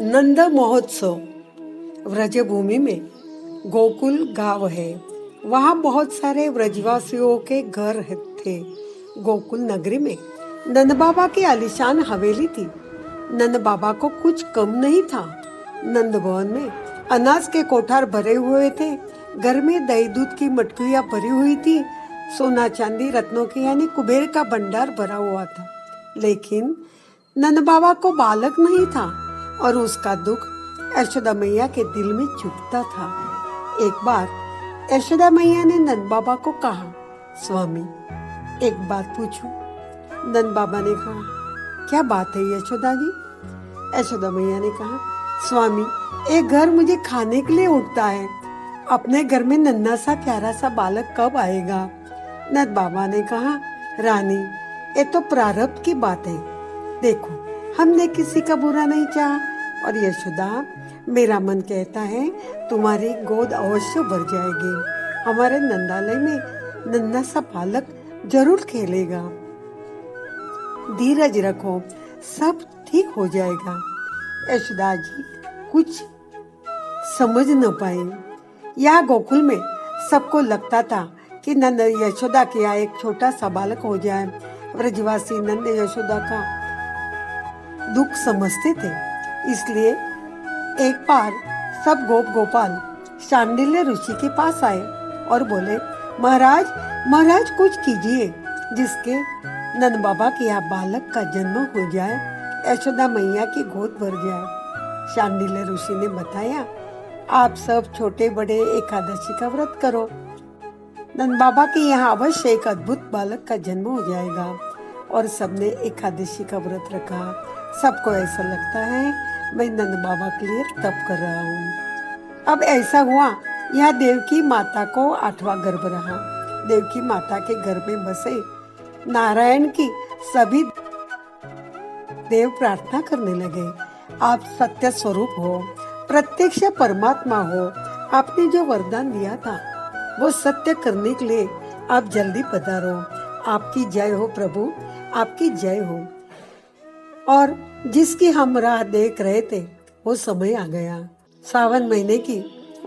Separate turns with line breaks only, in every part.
नंद महोत्सव। व्रजभूमि में गोकुल गांव है। वहाँ बहुत सारे व्रजवासियों के घर थे। गोकुल नगरी में नंद बाबा की आलीशान हवेली थी। नंद बाबा को कुछ कम नहीं था। नंद भवन में अनाज के कोठार भरे हुए थे। घर में दही दूध की मटकियां भरी हुई थी। सोना चांदी रत्नों की यानी कुबेर का भंडार भरा हुआ था। लेकिन नंद बाबा को बालक नहीं था और उसका दुख यशोदा मैया के दिल में चुभता था। एक बार यशोदा मैया ने नंद बाबा को कहा, स्वामी एक बात पूछूं? नंद बाबा ने कहा, क्या बात है यशोदा जी? यशोदा मैया ने कहा, स्वामी एक घर मुझे खाने के लिए उठता है। अपने घर में नन्हा सा प्यारा सा बालक कब आएगा? नंद बाबा ने कहा, रानी ये तो प्रारब्ध की बात है। देखो हमने किसी का बुरा नहीं चाहा और यशोदा मेरा मन कहता है तुम्हारी गोद अवश्य भर जाएगी। हमारे नंदालय में नन्हा सा बालक जरूर खेलेगा। धीरज रखो, सब ठीक हो जाएगा। यशोदा जी कुछ समझ न पाए। यहाँ गोकुल में सबको लगता था कि नंद यशोदा के यहाँ एक छोटा सा बालक हो जाए। व्रजवासी नंद यशोदा का दुख समझते थे। इसलिए एक बार सब गोपाल शांडिल्य ऋषि के पास आए और बोले, महाराज महाराज कुछ कीजिए जिसके नंद बाबा के यहाँ बालक का जन्म हो जाए, यशोदा मैया की गोद भर जाए। शांडिल्य ऋषि ने बताया, आप सब छोटे बड़े एकादशी का व्रत करो। नंद बाबा के यहाँ अवश्य एक अद्भुत बालक का जन्म हो जाएगा। और सबने एकादशी का व्रत रखा। सबको ऐसा लगता है मैं नंद बाबा के लिए तप कर रहा हूँ। अब ऐसा हुआ, यहाँ देवकी माता को 8वां गर्भ रहा। देवकी माता के गर्भ में बसे नारायण की सभी देव प्रार्थना करने लगे, आप सत्य स्वरूप हो, प्रत्यक्ष परमात्मा हो। आपने जो वरदान दिया था वो सत्य करने के लिए आप जल्दी पधारो। आपकी जय हो प्रभु, आपकी जय हो। और जिसकी हम राह देख रहे थे वो समय आ गया। सावन महीने की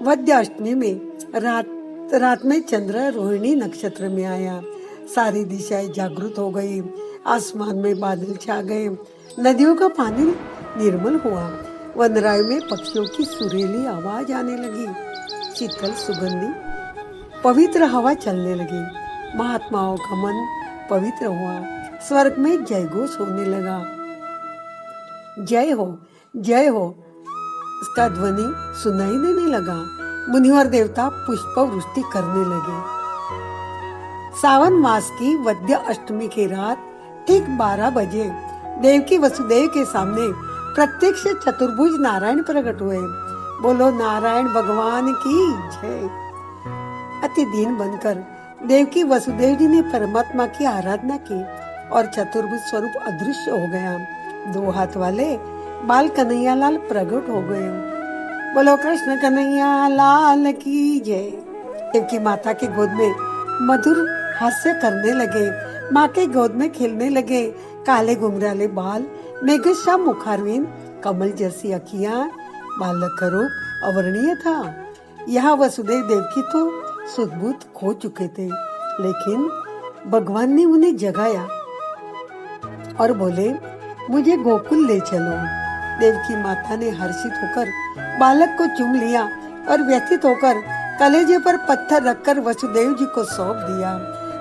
वद्य अष्टमी में रात में चंद्र रोहिणी नक्षत्र में आया। सारी दिशाएं जागृत हो गई। आसमान में बादल छा गए। नदियों का पानी निर्मल हुआ। वनराय में पक्षियों की सुरीली आवाज आने लगी। शीतल सुगंधी पवित्र हवा चलने लगी। महात्माओं का मन पवित्र हुआ। स्वर्ग में जय घोष होने लगा। जय हो जय हो इसका ध्वनि सुनाई देने लगा। मुनि और देवता पुष्प वृष्टि करने लगे। सावन मास की वद्य अष्टमी की रात ठीक 12 बजे देवकी वसुदेव के सामने प्रत्यक्ष चतुर्भुज नारायण प्रकट हुए। बोलो नारायण भगवान की जय। अति दीन बनकर देवकी वसुदेव जी ने परमात्मा की आराधना की और चतुर्भुज स्वरूप अदृश्य हो गया। 2 हाथ वाले बाल कन्हैया लाल प्रकट हो गए। बोलो कृष्ण कन्हैया लाल की जय। देवकी माता के गोद में मधुर हास्य करने लगे। माँ के गोद में खेलने लगे। काले घुंघराले बाल, मेघश्याम मुखारविंद, कमल जैसी अखियां, बालक का रूप अवर्णीय था। यहाँ वसुदेव देवकी तो सुधबुद्ध खो चुके थे, लेकिन भगवान ने उन्हें जगाया और बोले, मुझे गोकुल ले चलो। देवकी माता ने हर्षित होकर बालक को चूम लिया और व्यथित होकर कलेजे पर पत्थर रखकर वसुदेव जी को सौंप दिया।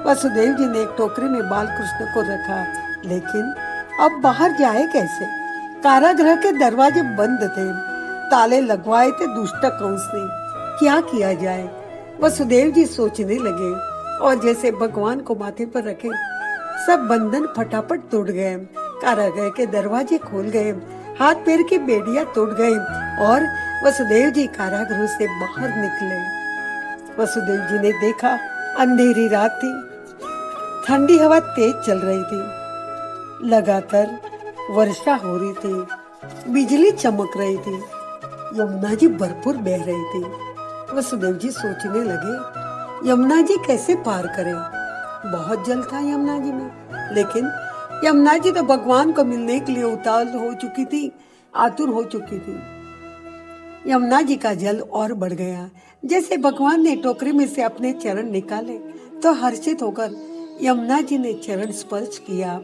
वसुदेव जी ने एक टोकरी में बाल कृष्ण को रखा, लेकिन अब बाहर जाए कैसे? कारागृह के दरवाजे बंद थे, ताले लगवाए थे दुष्ट कंस ने। क्या किया जाए? वसुदेव जी सोचने लगे और जैसे भगवान को माथे पर रखे सब बंधन फटाफट टूट गए। कारागृह के दरवाजे खोल गए, हाथ पैर की बेड़ियां टूट गई और वसुदेव जी कारागृह से बाहर निकले। वसुदेव जी ने देखा अंधेरी रात थी। ठंडी हवा तेज चल रही थी। लगातार वर्षा हो रही थी। बिजली चमक रही थी। यमुना जी भरपूर बह रही थी। वसुदेव जी सोचने लगे, यमुना जी कैसे पार करें? बहुत जल था यमुना जी में, लेकिन यमुना जी तो भगवान को मिलने के लिए उतावल हो चुकी थी। आतुर हो चुकी थी। यमुना जी का जल और बढ़ गया। जैसे भगवान ने टोकरी में से अपने चरण निकाले तो हर्षित होकर यमुना जी ने चरण स्पर्श किया,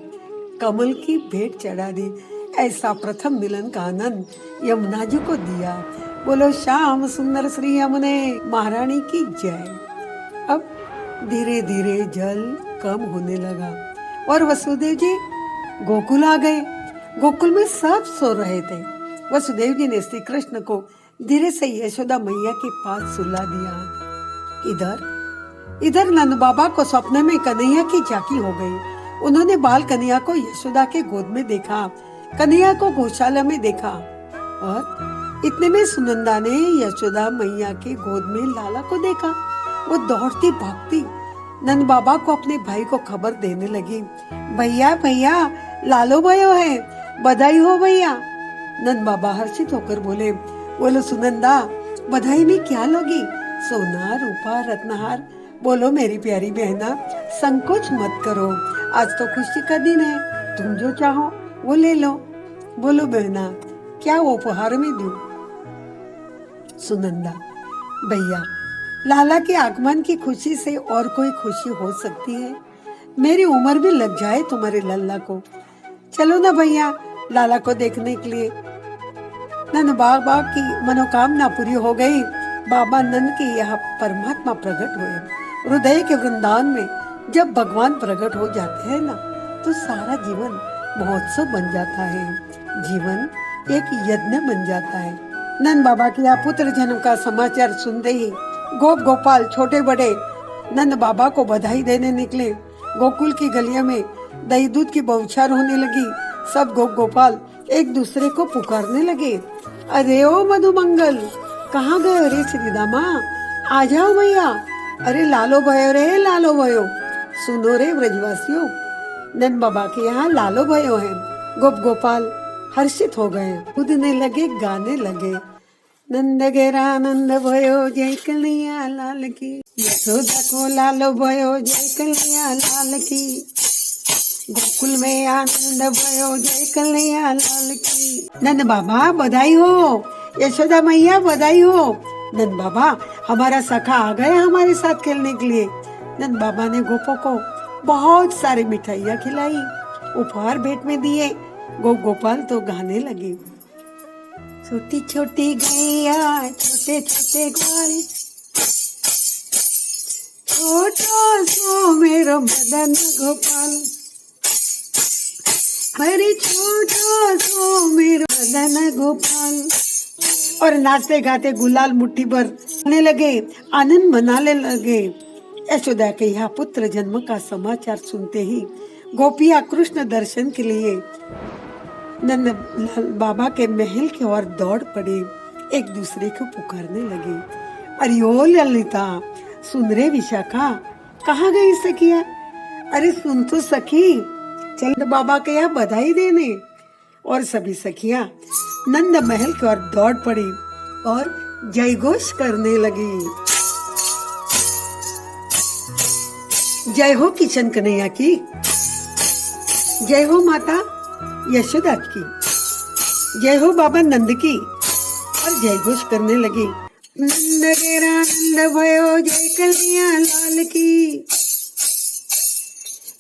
कमल की भेंट चढ़ा दी। ऐसा प्रथम मिलन का आनंद यमुना जी को दिया। बोलो श्याम सुंदर श्री यमुने महारानी की जय। अब धीरे धीरे जल कम होने लगा और वसुदेव जी गोकुल आ गए। गोकुल में सब सो रहे थे। वसुदेव जी ने श्री कृष्ण को धीरे से यशोदा मैया के पास सुला दिया। इधर नंद बाबा को सपने में कन्हैया की झांकी हो गई। उन्होंने बाल कन्हैया को यशोदा के गोद में देखा, कन्हैया को गौशाला में देखा और इतने में सुनंदा ने यशोदा मैया के गोद में लाला को देखा। वो दौड़ती भागती नंद बाबा को अपने भाई को खबर देने लगी, भैया भैया लालो भयो है, बधाई हो भैया। नंद बाबा हर्षित होकर बोले, बोलो सुनंदा बधाई में क्या लोगी, सोना रूपा रत्नहार। बोलो मेरी प्यारी बहना संकोच मत करो, आज तो खुशी का दिन है, तुम जो चाहो वो ले लो। बोलो बहना क्या उपहार में दूं। सुनंदा, भैया लाला के आगमन की खुशी से और कोई खुशी हो सकती है। मेरी उम्र भी लग जाए तुम्हारे लल्ला को। चलो ना भैया लाला को देखने के लिए। नंद बाबा की मनोकामना पूरी हो गई। बाबा नंद के यहाँ परमात्मा प्रकट हुए। हृदय के वृंदावन में जब भगवान प्रकट हो जाते हैं ना तो सारा जीवन महोत्सव बन जाता है, जीवन एक यज्ञ बन जाता है। नंद बाबा के यहाँ पुत्र जन्म का समाचार सुनते ही गोप गोपाल छोटे बड़े नंद बाबा को बधाई देने निकले। गोकुल की गलियों में दही दूध की बौछार होने लगी। सब गोप गोपाल एक दूसरे को पुकारने लगे, अरे ओ मधुमंगल कहाँ गए रे श्रीदामा, आ जाओ भैया, अरे लालो भयो रे लालो भयो, सुनो रे ब्रजवासियों, नंद बाबा के यहाँ लालो भयो है। गोप गोपाल हर्षित हो गए, कूदने लगे, गाने लगे, नंद गेरा नंद भयो जय कन्हैया लाल की, यशोदा को लालो भयो जय कन्हैया लाल की, गोकुल में आनंद भयो जय कन्हैया लाल की। नंद बाबा बधाई हो, यशोदा मैया बधाई हो, नंद बाबा हमारा सखा आ गया हमारे साथ खेलने के लिए। नंद बाबा ने गोपों को बहुत सारी मिठाइयाँ खिलाई, उपहार भेंट में दिए। गोप गोपाल तो गाने लगे, छोटी छोटी गैया छोटे छोटे ग्वाल, छोटो सो मेरो मदन गोपाल, अरे छोटो सो मेरो मदन गोपाल। और नाचते गाते गुलाल मुट्ठी भर खाने लगे, आनंद मनाने लगे। यशोदा के यहाँ पुत्र जन्म का समाचार सुनते ही गोपियाँ कृष्ण दर्शन के लिए नंद बाबा के महल की ओर दौड़ पड़े, एक दूसरे को पुकारने लगे, अरे ओ ललिता, सुन रे विशाखा, कहाँ गई सखिया, अरे सुन तो सखी, चल बाबा के यहाँ बधाई देने। और सभी सखियां नंद महल की ओर दौड़ पड़ी और जय घोष करने लगी, जय हो किशन कन्हैया की, जय हो माता यशोदा की, जय हो बाबा नंद की। और जय घोष करने लगी, नंद गेरा नंद भयो जय कन्हैया लाल की,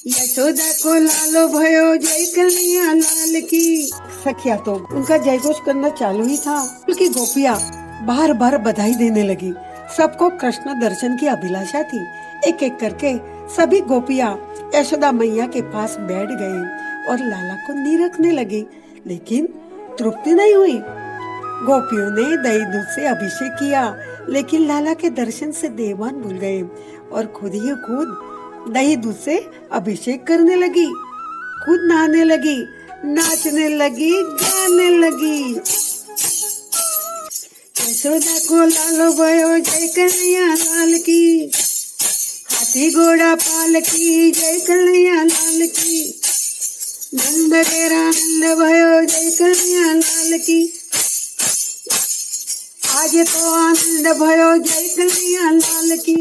यशोदा को लालो भयो जय कन्हैया लाल की। सखिया तो उनका जय घोष करना चालू ही था, उनकी गोपियां बार बार बधाई देने लगी। सबको कृष्ण दर्शन की अभिलाषा थी। एक एक करके सभी गोपियां यशोदा मैया के पास बैठ गए और लाला को निरखने लगी, लेकिन तृप्ति नहीं हुई। गोपियों ने दही दूध से अभिषेक किया, लेकिन लाला के दर्शन से देवान भूल गए और खुद ही खुद दही दूध से अभिषेक करने लगी, खुद नहाने लगी, नाचने लगी, गाने लगी। यशोदा को लालो भयो जय कन्हैया लाल की, हाथी घोड़ा पाल की जय कन्हैया लाल की, नंद गेरा नंद भयो जय कन्हैया लाल की, आज तो आनंद भयो जय कन्हैया लाल की।